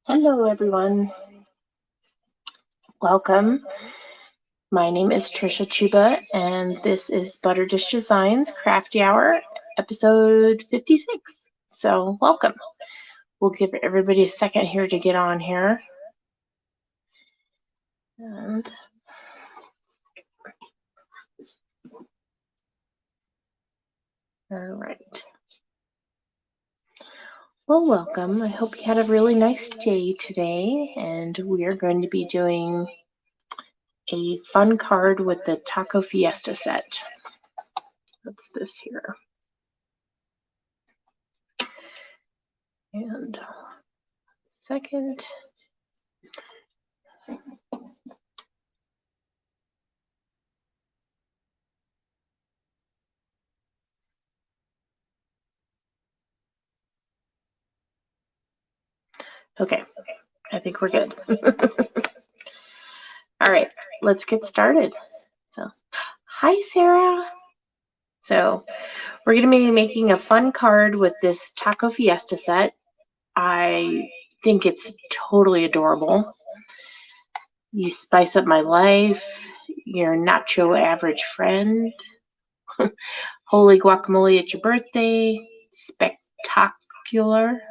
Hello, everyone. Welcome. My name is 𝗧𝗢𝗣𝗘, and this is ButterDish Designs Crafty Hour, episode 56. So, welcome. We'll give everybody a second here to get on here. And all right. Well, welcome. I hope you had a really nice day today, and we are going to be doing a fun card with the Taco Fiesta set. That's this here. And second. Okay, I think we're good. All right, let's get started. So, hi, Sarah. So, we're going to be making a fun card with this Taco Fiesta set. I think it's totally adorable. You spice up my life. Your nacho average friend. Holy guacamole at your birthday. Spectacular.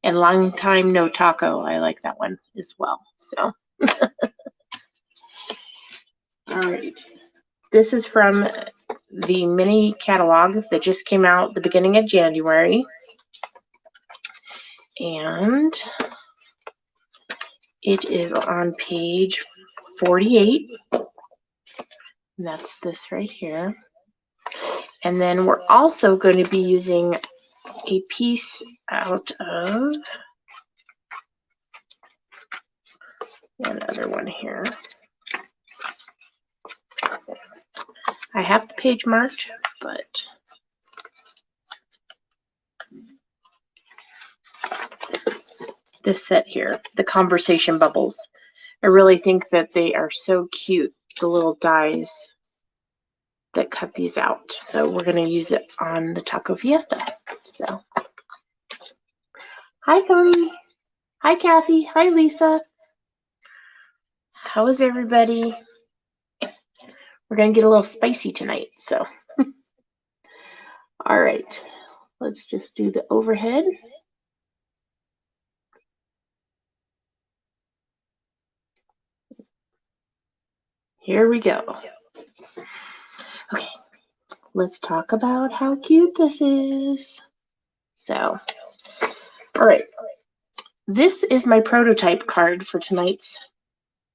And long time no taco. I like that one as well. So, all right. This is from the mini catalog that just came out the beginning of January. And it is on page 48. And that's this right here. And then we're also going to be using a piece out of another one here. I have the page marked, but this set here, the conversation bubbles. I really think that they are so cute, the little dies that cut these out. So we're going to use it on the Taco Fiesta. So, hi, Cody. Hi, Kathy. Hi, Lisa. How is everybody? We're going to get a little spicy tonight. So, all right. Let's just do the overhead. Here we go. Okay. Let's talk about how cute this is. So, all right. This is my prototype card for tonight's,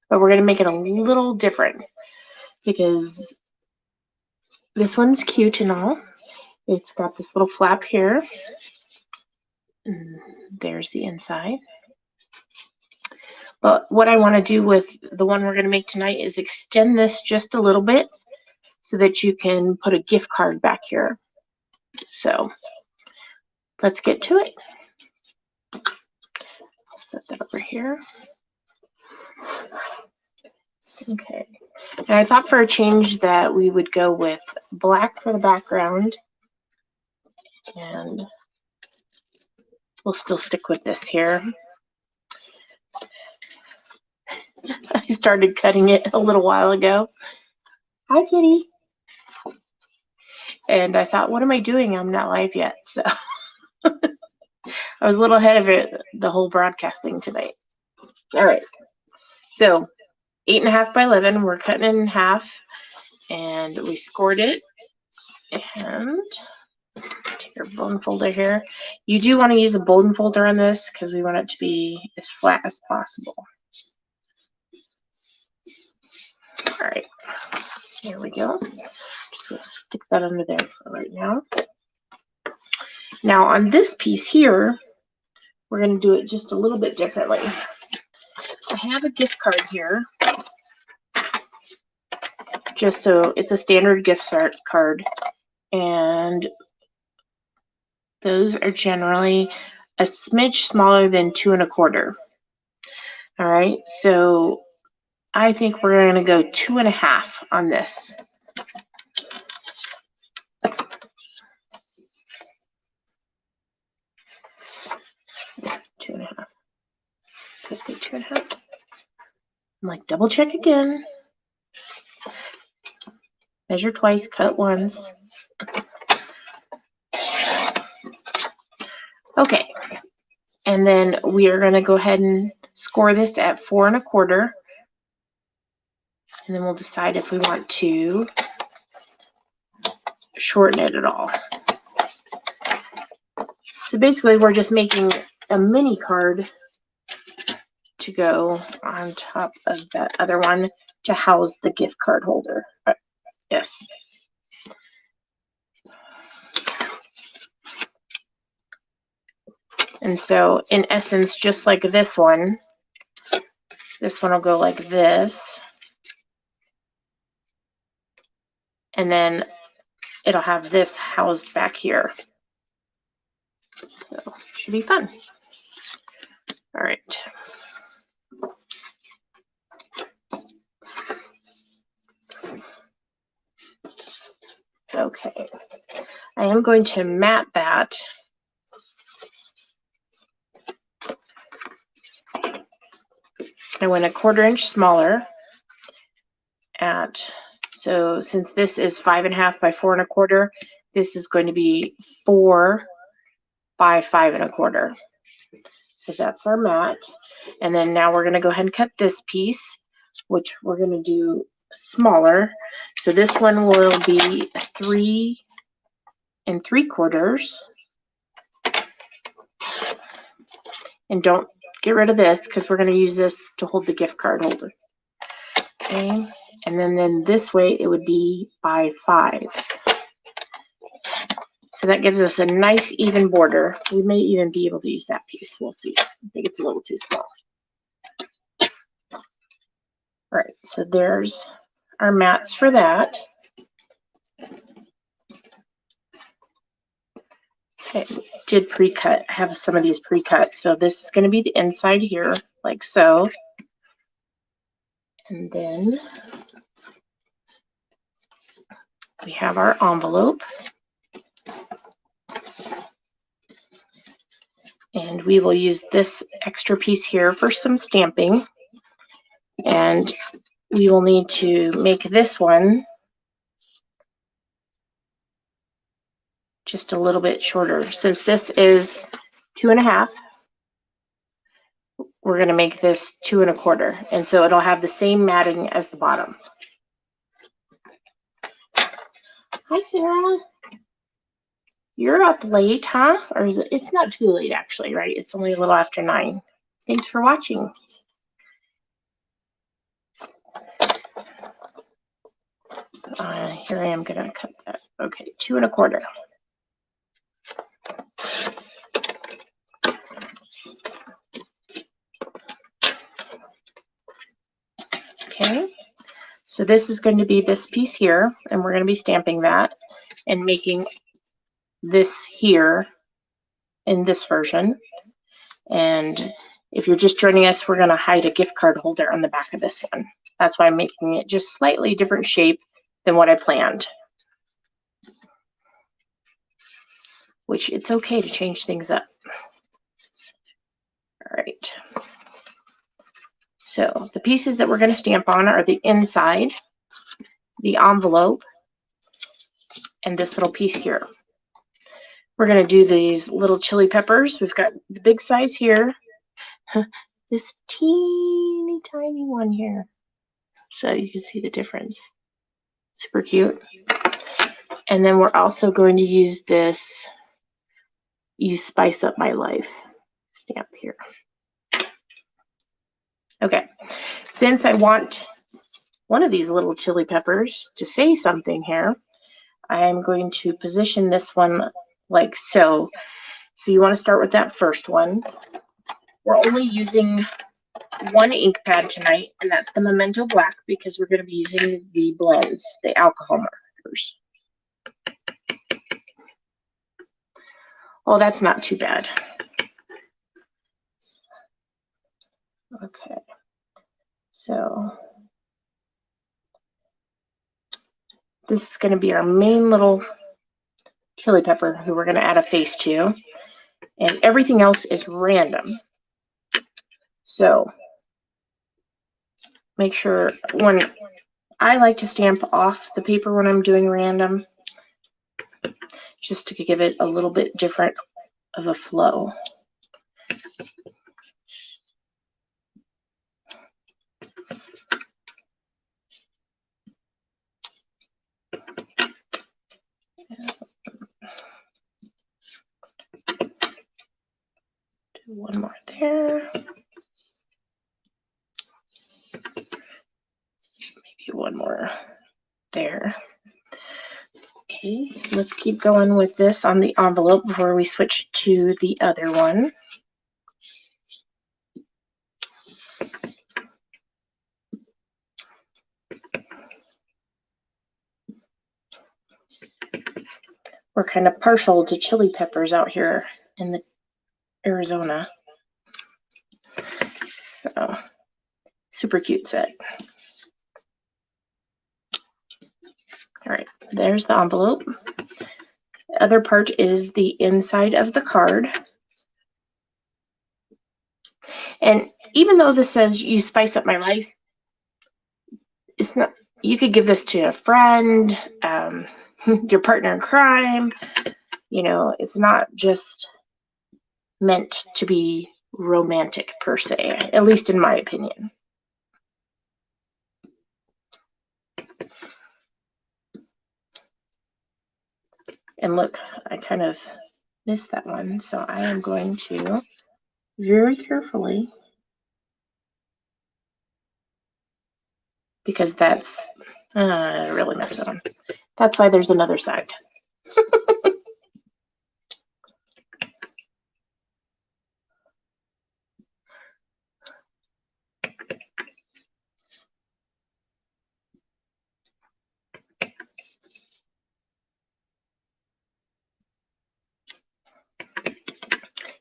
but we're going to make it a little different because this one's cute and all. It's got this little flap here. And there's the inside. But what I want to do with the one we're going to make tonight is extend this just a little bit so that you can put a gift card back here. So let's get to it. Set that over here. Okay. And I thought for a change that we would go with black for the background. And we'll still stick with this here. I started cutting it a little while ago. Hi, kitty. And I thought, what am I doing? I'm not live yet. So I was a little ahead of it, the whole broadcasting tonight. All right. So 8.5 by 11, we're cutting it in half. And we scored it. And take our bone folder here. You do want to use a bone folder on this because we want it to be as flat as possible. All right, here we go. Just going to stick that under there for right now. Now on this piece here, we're going to do it just a little bit differently. I have a gift card here, just so it's a standard gift card, and those are generally a smidge smaller than 2 1/4. All right, so I think we're going to go 2 1/2 on this. Yeah, 2 1/2. should have. I'm like, double check again. Measure twice, cut once. Okay. And then we are going to go ahead and score this at 4 1/4. And then we'll decide if we want to shorten it at all. So basically, we're just making a mini card to go on top of that other one to house the gift card holder. Yes. And so, in essence, just like this one will go like this. And then it'll have this housed back here. So, should be fun. All right. Okay. I am going to mat that. I went 1/4 inch smaller so since this is 5 1/2 by 4 1/4, this is going to be 4 by 5 1/4. So that's our mat. And then now we're going to go ahead and cut this piece, which we're going to do smaller. So this one will be 3 3/4. And don't get rid of this because we're going to use this to hold the gift card holder. Okay, and then this way it would be by 5. So that gives us a nice even border. We may even be able to use that piece. We'll see. I think it's a little too small. All right, so there's our mats for that. Okay, did pre-cut. I have some of these pre-cut. So this is going to be the inside here, like so. And then we have our envelope. And we will use this extra piece here for some stamping. And we will need to make this one just a little bit shorter. Since this is 2 1/2, we're going to make this 2 1/4. And so it'll have the same matting as the bottom. Hi, Sarah. You're up late, huh? Or is it? It's not too late, actually, right? It's only a little after 9. Thanks for watching. Here I am going to cut that. Okay, 2 1/4. Okay, so this is going to be this piece here, and we're going to be stamping that and making this here in this version. And if you're just joining us, we're going to hide a gift card holder on the back of this one. That's why I'm making it just slightly different shape than what I planned. Which it's okay to change things up. All right. So the pieces that we're going to stamp on are the inside, the envelope, and this little piece here. We're going to do these little chili peppers. We've got the big size here, this teeny tiny one here. So you can see the difference. Super cute. And then we're also going to use this "You Spice Up My Life" stamp here. Okay, since I want one of these little chili peppers to say something here, I'm going to position this one like so. So you want to start with that first one. We're only using one ink pad tonight, and that's the Memento Black, because we're going to be using the blends, the alcohol markers. Oh, that's not too bad. Okay, so this is going to be our main little chili pepper who we're going to add a face to, and everything else is random. So make sure when I like to stamp off the paper when I'm doing random, just to give it a little bit different of a flow. Do one more there. Maybe one more there. Okay, let's keep going with this on the envelope before we switch to the other one. We're kind of partial to chili peppers out here in Arizona. So, super cute set. All right, there's the envelope. The other part is the inside of the card. And even though this says you spice up my life, it's not. You could give this to a friend, your partner in crime. You know, it's not just meant to be romantic per se, at least in my opinion. And look, I kind of missed that one, so I am going to very carefully, because that's really messed up. That's why there's another side.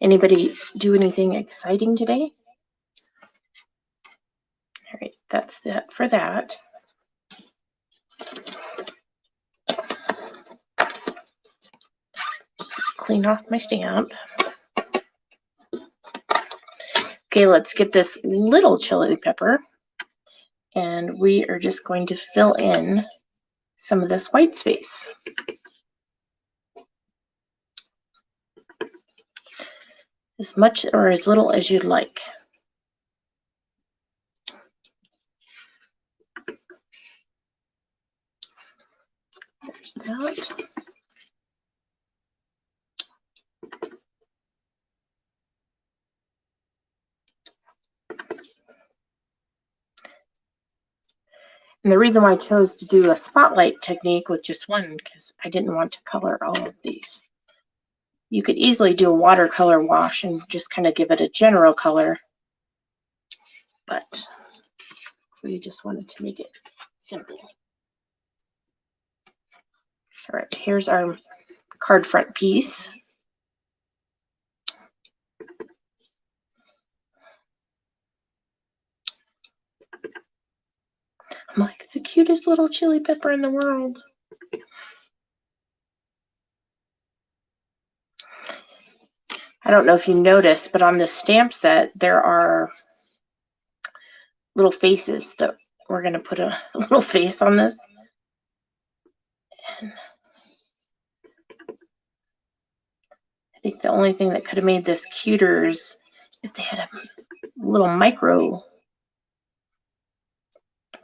Anybody do anything exciting today? All right, that's that for that. Just clean off my stamp. Okay, let's get this little chili pepper, and we are just going to fill in some of this white space. As much or as little as you'd like. There's that. And the reason why I chose to do a spotlight technique with just one, because I didn't want to color all of these. You could easily do a watercolor wash and just kind of give it a general color, but we just wanted to make it simple. All right, here's our card front piece. I'm like, the cutest little chili pepper in the world. I don't know if you noticed, but on this stamp set, there are little faces that we're going to put a little face on this. And I think the only thing that could have made this cuter is if they had a little micro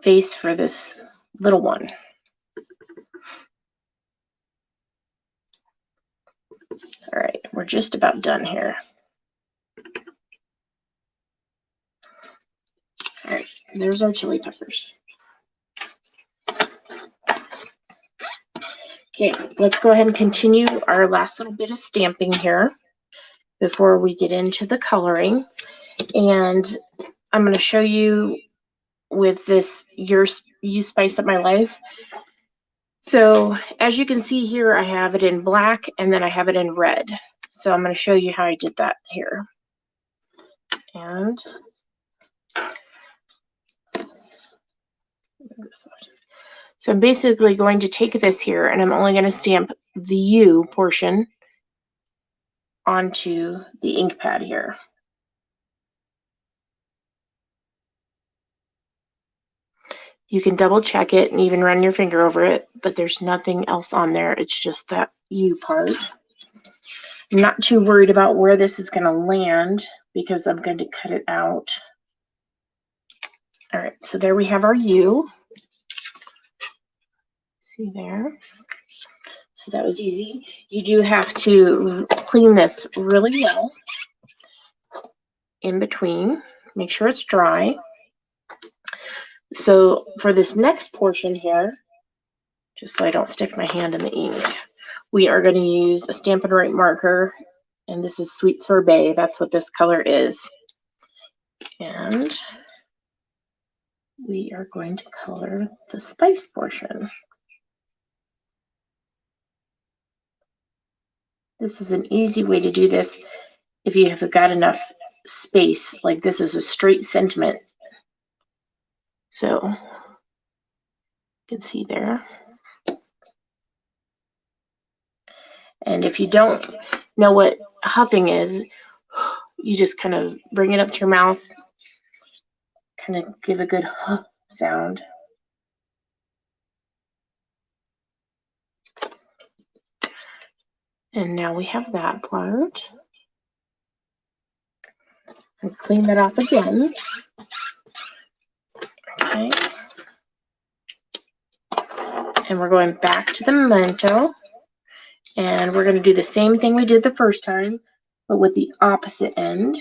face for this little one. All right, we're just about done here. All right, there's our chili peppers. Okay, let's go ahead and continue our last little bit of stamping here before we get into the coloring. And I'm going to show you with this You Spice Up My Life. So as you can see here, I have it in black and then I have it in red. So I'm going to show you how I did that here. And so I'm basically going to take this here and I'm only going to stamp the U portion onto the ink pad here. You can double check it and even run your finger over it, but there's nothing else on there. It's just that U part. I'm not too worried about where this is going to land because I'm going to cut it out. All right, so there we have our U. See there? So that was easy. You do have to clean this really well in between. Make sure it's dry. So for this next portion here, just so I don't stick my hand in the ink, we are going to use a Stampin' Write marker, and this is 𝗧𝗢𝗣𝗑𝗖. That's what this color is. And we are going to color the spice portion. This is an easy way to do this if you have got enough space. Like this is a straight sentiment. So you can see there. And if you don't know what huffing is, you just kind of bring it up to your mouth, kind of give a good huff sound. And now we have that part. And clean that off again. Okay. And we're going back to the memento. And we're going to do the same thing we did the first time, but with the opposite end.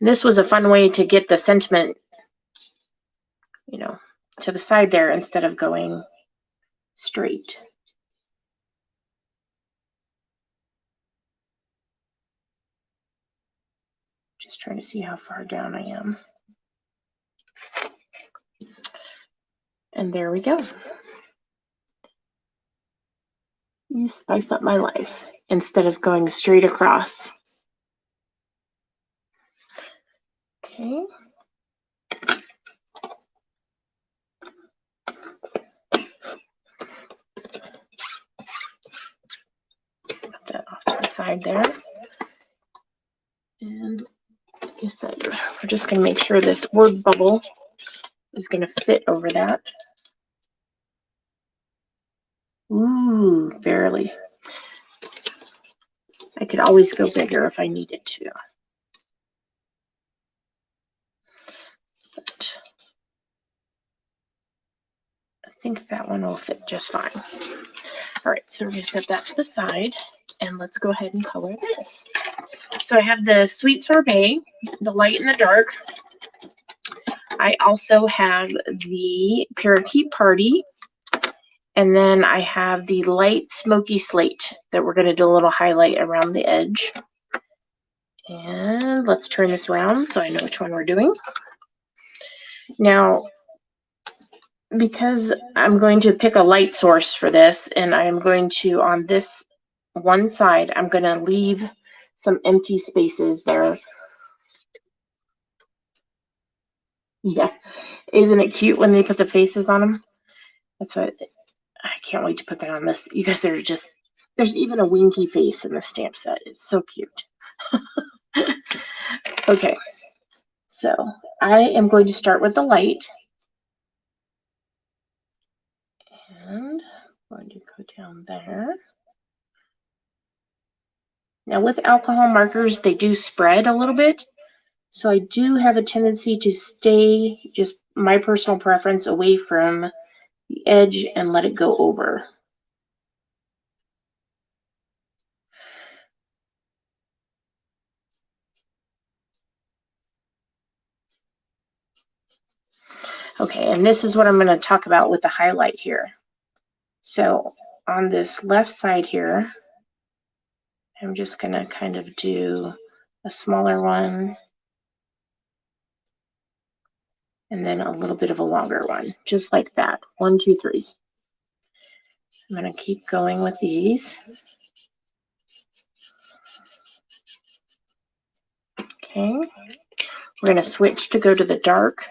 And this was a fun way to get the sentiment, you know, to the side there instead of going straight. Just trying to see how far down I am. And there we go. You spice up my life instead of going straight across. Okay. Put that off to the side there. And like I said, we're just going to make sure this word bubble is going to fit over that. Ooh, barely. I could always go bigger if I needed to. But I think that one will fit just fine. All right, so we're going to set that to the side, and let's go ahead and color this. So I have the 𝗧𝗢𝗣𝗑𝗖𝗍, the light and the dark. I also have the Parakeet Party, and then I have the light smoky slate that we're going to do a little highlight around the edge. And let's turn this around so I know which one we're doing. Now, because I'm going to pick a light source for this, and I am going to, on this one side, I'm going to leave some empty spaces there. Yeah, isn't it cute when they put the faces on them? That's what, I can't wait to put that on this. You guys are just, there's even a winky face in the stamp set. It's so cute. Okay, so I am going to start with the light. And I'm going to go down there. Now with alcohol markers, they do spread a little bit. So I do have a tendency to stay, just my personal preference, away from the edge and let it go over. Okay, and this is what I'm going to talk about with the highlight here. So on this left side here, I'm just going to kind of do a smaller one and then a little bit of a longer one, just like that. 1, 2, 3. I'm going to keep going with these. Okay, we're going to switch to go to the dark.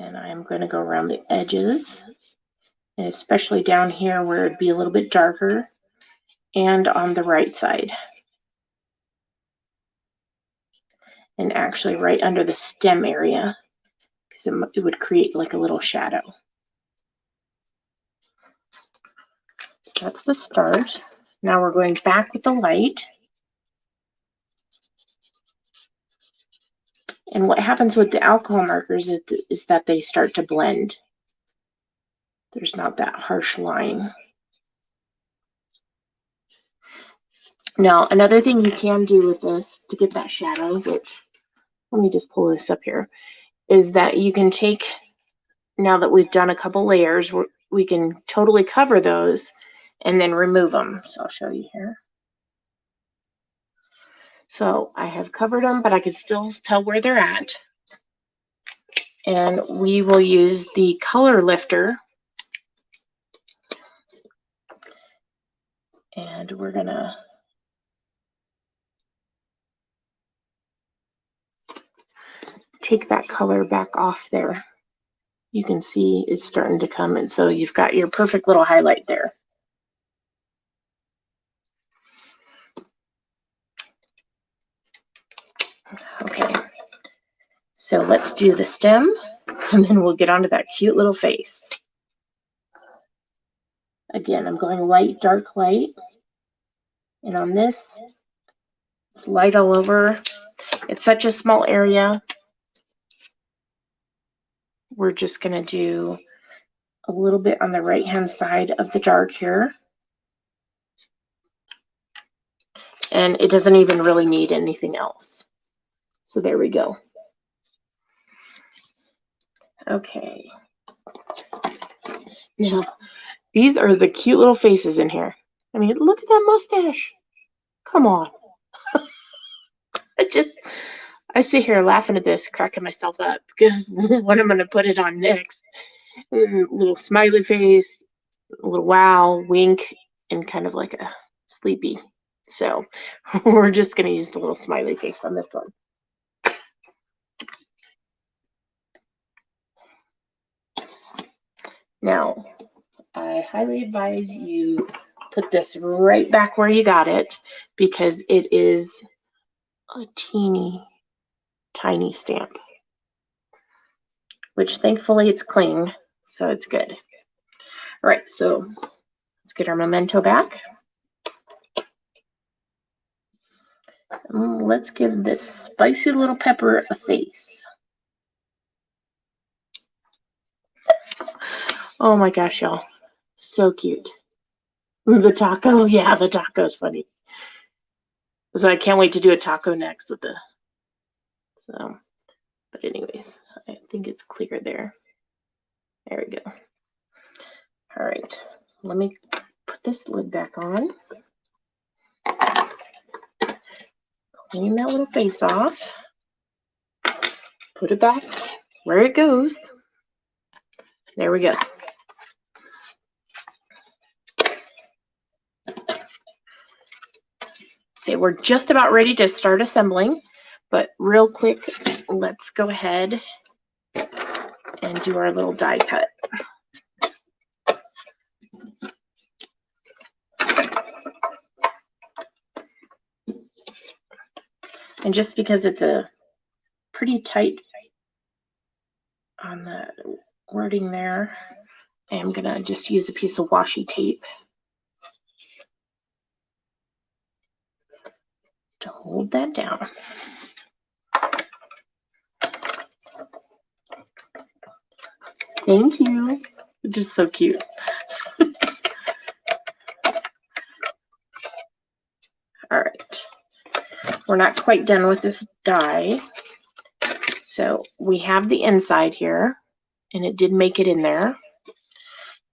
And I'm going to go around the edges, and especially down here where it'd be a little bit darker, and on the right side. And actually right under the stem area, because it would create like a little shadow. That's the start. Now we're going back with the light. And what happens with the alcohol markers is that they start to blend. There's not that harsh line. Now, another thing you can do with this to get that shadow, which, let me just pull this up here, is that you can take, now that we've done a couple layers, we can totally cover those and then remove them. So I'll show you here. So I have covered them, but I can still tell where they're at. And we will use the color lifter. And we're gonna take that color back off there. You can see it's starting to come, and so you've got your perfect little highlight there. Okay, so let's do the stem, and then we'll get onto that cute little face. Again, I'm going light, dark, light. And on this, it's light all over. It's such a small area. We're just going to do a little bit on the right-hand side of the dark here. And it doesn't even really need anything else. So there we go. Okay. Now, these are the cute little faces in here. I mean, look at that mustache. Come on. I sit here laughing at this, cracking myself up, because what I'm going to put it on next. Little smiley face, a little wow, wink, and kind of like a sleepy. So we're just going to use the little smiley face on this one. Now, I highly advise you put this right back where you got it, because it is a teeny tiny stamp, which thankfully it's clean, so it's good. All right, so let's get our memento back. Let's give this spicy little pepper a face. Oh my gosh, y'all, so cute. The taco, yeah, the taco is funny. So I can't wait to do a taco next with the, so, but anyways, I think it's clear there. There we go. All right, let me put this lid back on. Clean that little face off. Put it back where it goes. There we go. Okay, we're just about ready to start assembling, but real quick, let's go ahead and do our little die cut. And just because it's a pretty tight on the wording there, I'm gonna just use a piece of washi tape to hold that down. Thank you. Just so cute. All right. We're not quite done with this die. So we have the inside here, and it did make it in there.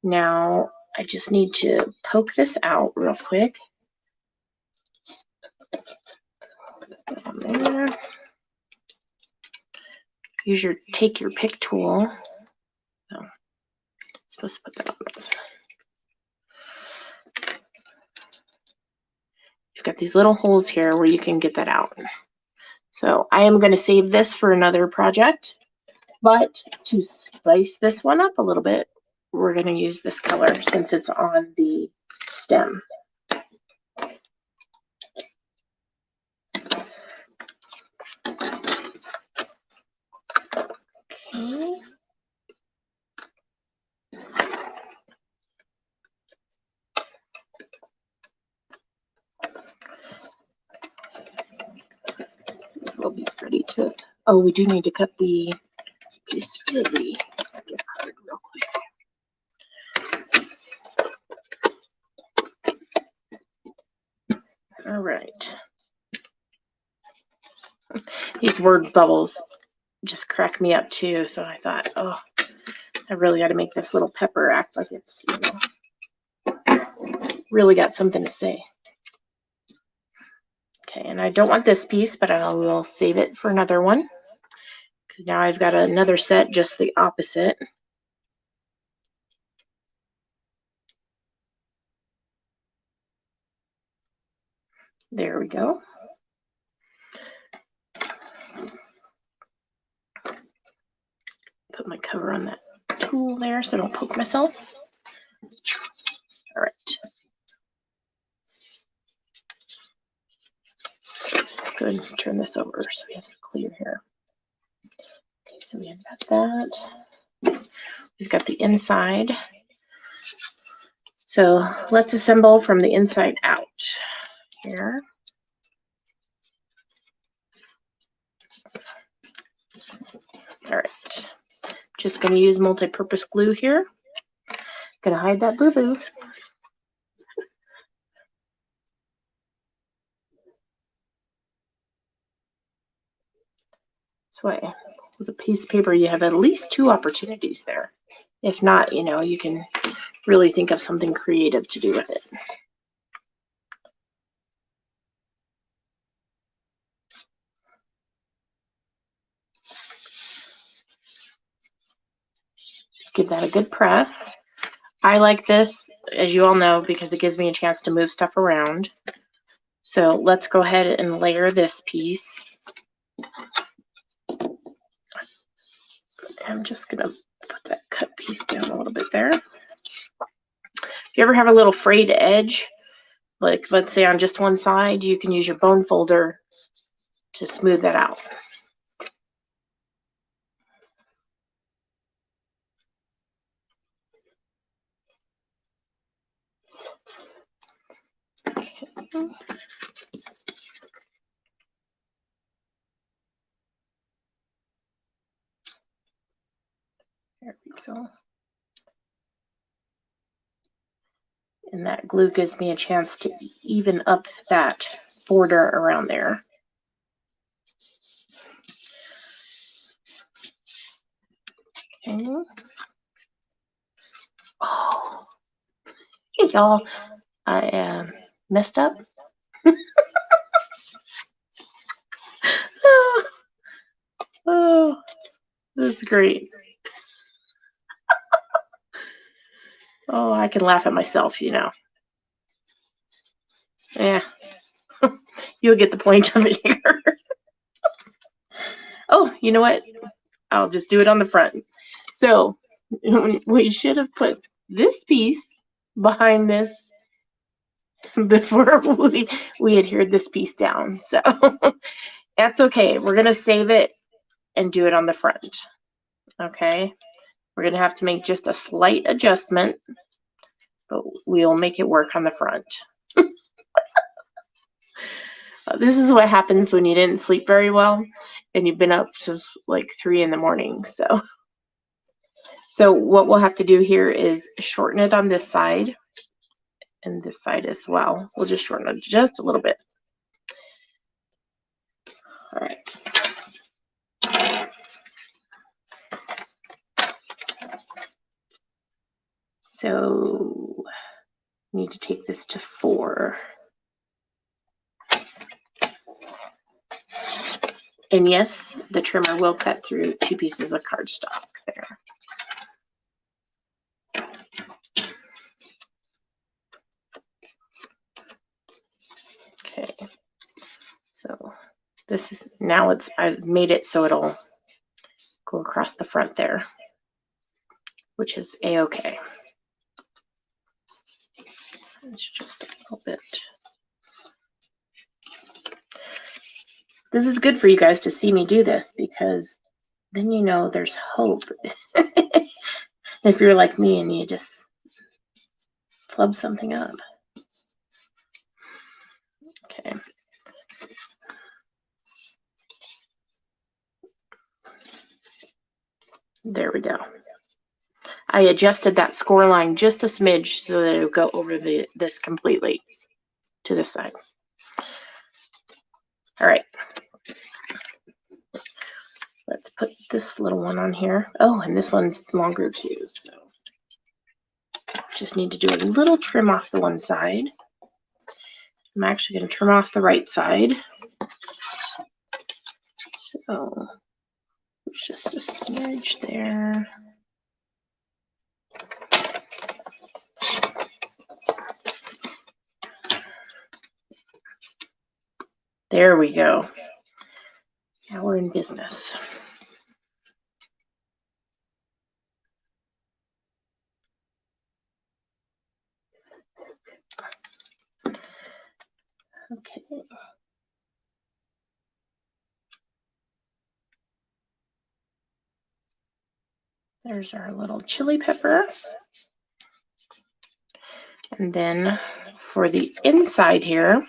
Now I just need to poke this out real quick. Put that on there. Take your pick tool. Oh, I'm supposed to put that on this. You've got these little holes here where you can get that out. So I am going to save this for another project. But to spice this one up a little bit, we're going to use this color since it's on the stem. Okay. We'll be ready to, oh, we do need to cut the piece for the gift card real quick. All right. These word bubbles just crack me up too, so I thought, oh, I really got to make this little pepper act like it's, you know, really got something to say. Okay, and I don't want this piece, but I will save it for another one, because now I've got another set just the opposite. There we go. Put my cover on that tool there so I don't poke myself. All right. Go ahead and turn this over so we have some clear here. Okay, so we have got that. We've got the inside. So let's assemble from the inside out here. All right. Just going to use multi-purpose glue here. Going to hide that boo-boo. This way, with a piece of paper, you have at least 2 opportunities there. If not, you know, you can really think of something creative to do with it. Just give that a good press. I like this, as you all know, because it gives me a chance to move stuff around. So let's go ahead and layer this piece. I'm just going to put that cut piece down a little bit there. If you ever have a little frayed edge, like let's say on just one side, you can use your bone folder to smooth that out. Okay. There we go. And that glue gives me a chance to even up that border around there. Okay. Oh, hey y'all, I messed up. Oh, that's great. Oh, I can laugh at myself, you know. Yeah, you'll get the point of it here. Oh, you know what? I'll just do it on the front. So we should have put this piece behind this before we adhered this piece down. So that's okay. We're going to save it and do it on the front. Okay. We're going to have to make just a slight adjustment, but we'll make it work on the front. This is what happens when you didn't sleep very well and you've been up since like 3 in the morning. So what we'll have to do here is shorten it on this side and this side as well. We'll just shorten it just a little bit. All right. So need to take this to 4. And yes, the trimmer will cut through 2 pieces of cardstock there. Okay, so this is now I've made it so it'll go across the front there, which is a-okay. It's just a little bit. This is good for you guys to see me do this, because then you know there's hope. If you're like me and you just flub something up. Okay. There we go. I adjusted that score line just a smidge so that it would go over this completely to this side. All right. Let's put this little one on here. Oh, and this one's longer too, so just need to do a little trim off the one side. I'm actually going to trim off the right side. So just a smidge there. There we go. Now we're in business. Okay. There's our little chili pepper. And then for the inside here,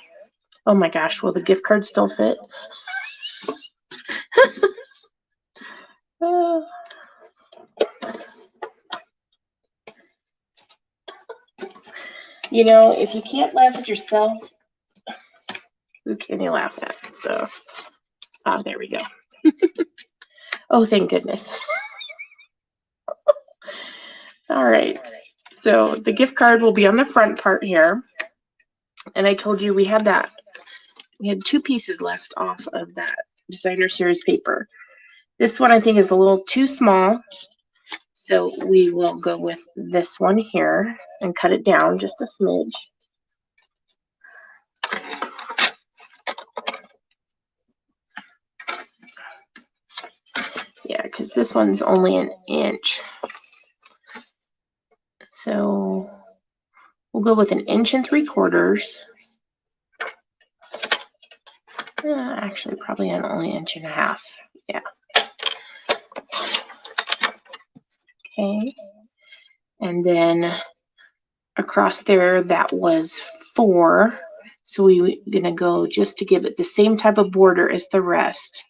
oh my gosh, will the gift card still fit? You know, if you can't laugh at yourself, who can you laugh at? So, there we go. Oh, thank goodness. All right. So the gift card will be on the front part here. And I told you we had 2 pieces left off of that designer series paper. This one I think is a little too small. So we will go with this one here and cut it down just a smidge. Yeah, because this one's only an inch. So we'll go with 1 3/4 inches. Actually, probably only 1.5 inches. Yeah. Okay. And then across there, that was 4. So we're going to go just to give it the same type of border as the rest,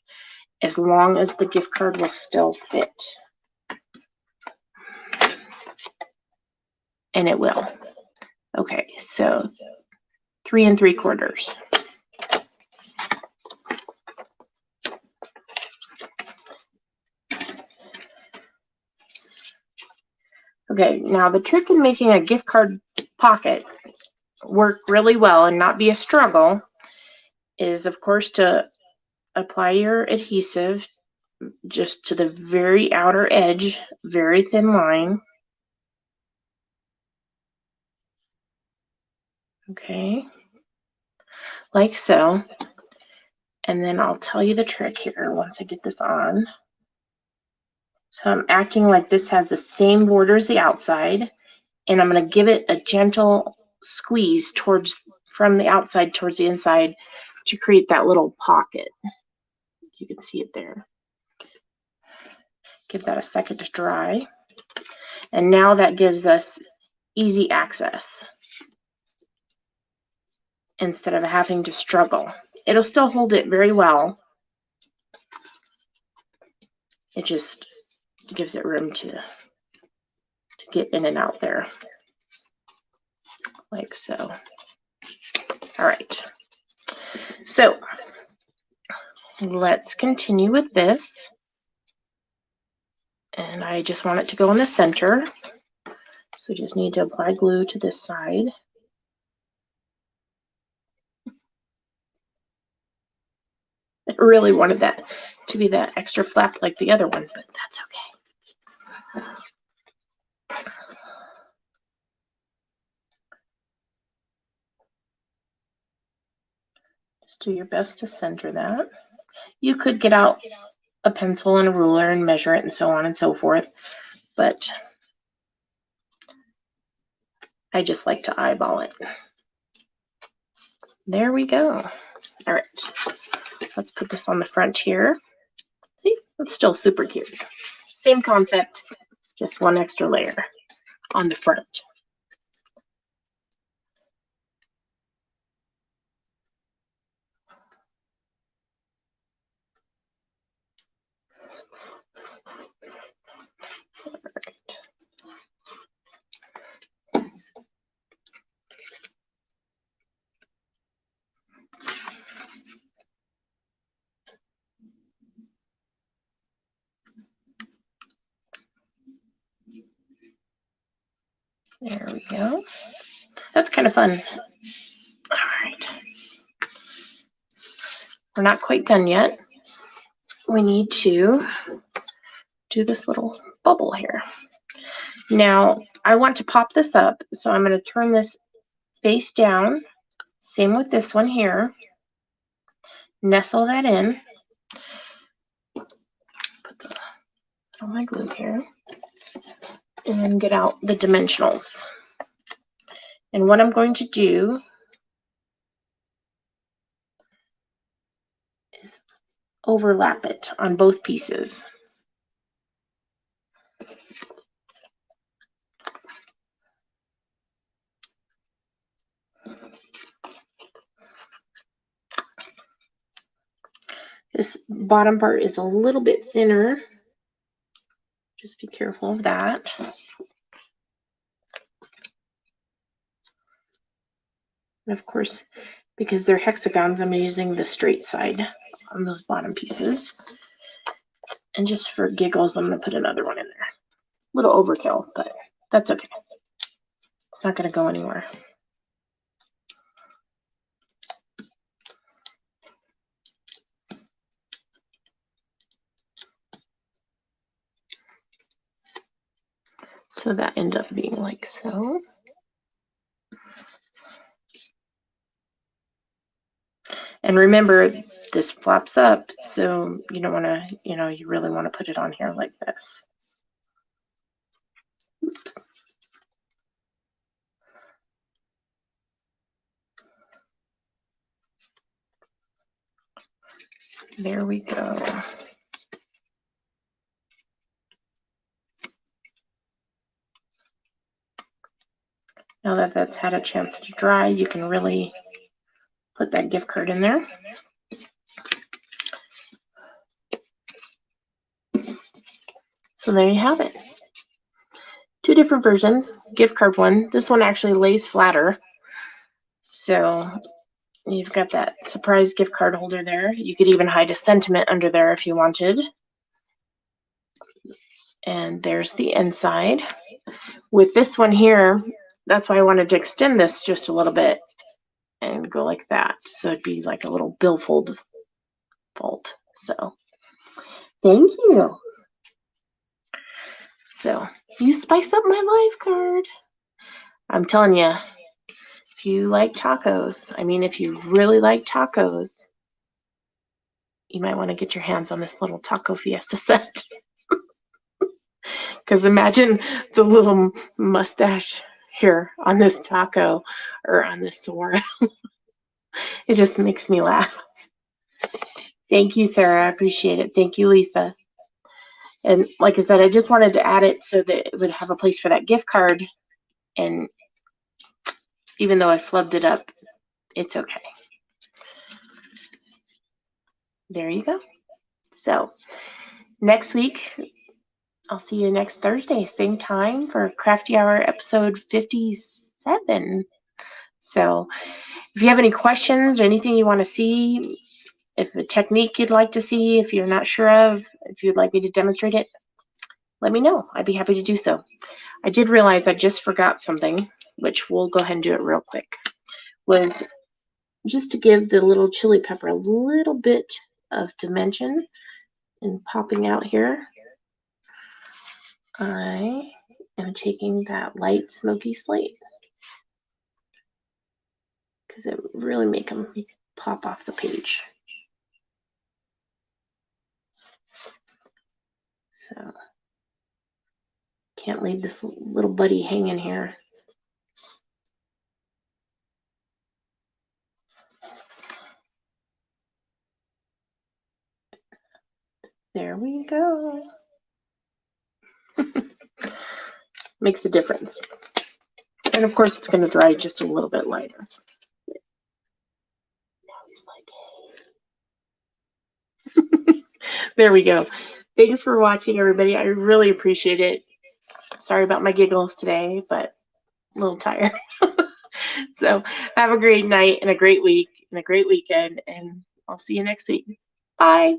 as long as the gift card will still fit. And it will. Okay, so 3 3/4 inches. Okay, now the trick in making a gift card pocket work really well and not be a struggle is, of course, to apply your adhesive just to the very outer edge, very thin line. Okay, like so. And then I'll tell you the trick here once I get this on. So I'm acting like this has the same border as the outside, and I'm going to give it a gentle squeeze from the outside towards the inside to create that little pocket. You can see it there. Give that a second to dry. And now that gives us easy access instead of having to struggle. It'll still hold it very well. It just gives it room to get in and out there, like so. All right. So let's continue with this. And I just want it to go in the center. So just need to apply glue to this side. I really wanted that to be that extra flap like the other one, but that's okay. Just do your best to center that. You could get out a pencil and a ruler and measure it and so on and so forth. But I just like to eyeball it. There we go. All right, let's put this on the front here. See, it's still super cute. Same concept, just one extra layer on the front. There we go. That's kind of fun. All right. We're not quite done yet. We need to do this little bubble here. Now, I want to pop this up, so I'm going to turn this face down. Same with this one here. Nestle that in. Put on my glue here. And then get out the dimensionals. And what I'm going to do is overlap it on both pieces. This bottom part is a little bit thinner. Just be careful of that. And of course, because they're hexagons, I'm using the straight side on those bottom pieces. And just for giggles, I'm going to put another one in there. A little overkill, but that's okay. It's not going to go anywhere. So that ended up being like so. And remember, this flaps up, so you don't want to, you really want to put it on here like this. Oops. There we go. Now that that's had a chance to dry, you can really put that gift card in there. So there you have it. Two different versions. Gift card one. This one actually lays flatter. So you've got that surprise gift card holder there. You could even hide a sentiment under there if you wanted. And there's the inside. With this one here, that's why I wanted to extend this just a little bit and go like that. So it'd be like a little billfold fold. So thank you. So you spice up my life card. I'm telling you, if you like tacos, if you really like tacos, you might want to get your hands on this little Taco Fiesta set. Because imagine the little mustache here on this taco or on this 𝗧𝗢𝗘. It just makes me laugh. Thank you, Sarah. I appreciate it. Thank you, Lisa. And like I said, I just wanted to add it so that it would have a place for that gift card. And even though I flubbed it up, it's okay. There you go. So next week, I'll see you next Thursday, same time for Crafty Hour episode 57. So if you have any questions or anything you want to see, if a technique you'd like to see, if you're not sure of, if you'd like me to demonstrate it, let me know. I'd be happy to do so. I did realize I just forgot something, which we'll go ahead and do it real quick, was just to give the little chili pepper a little bit of dimension and popping out here. I am taking that light smoky slate because it really make them pop off the page. So can't leave this little buddy hanging here. There we go. Makes a difference. And of course, it's going to dry just a little bit lighter. Now he's like, hey. There we go. Thanks for watching, everybody. I really appreciate it. Sorry about my giggles today, but a little tired. So have a great night and a great week and a great weekend, and I'll see you next week. Bye.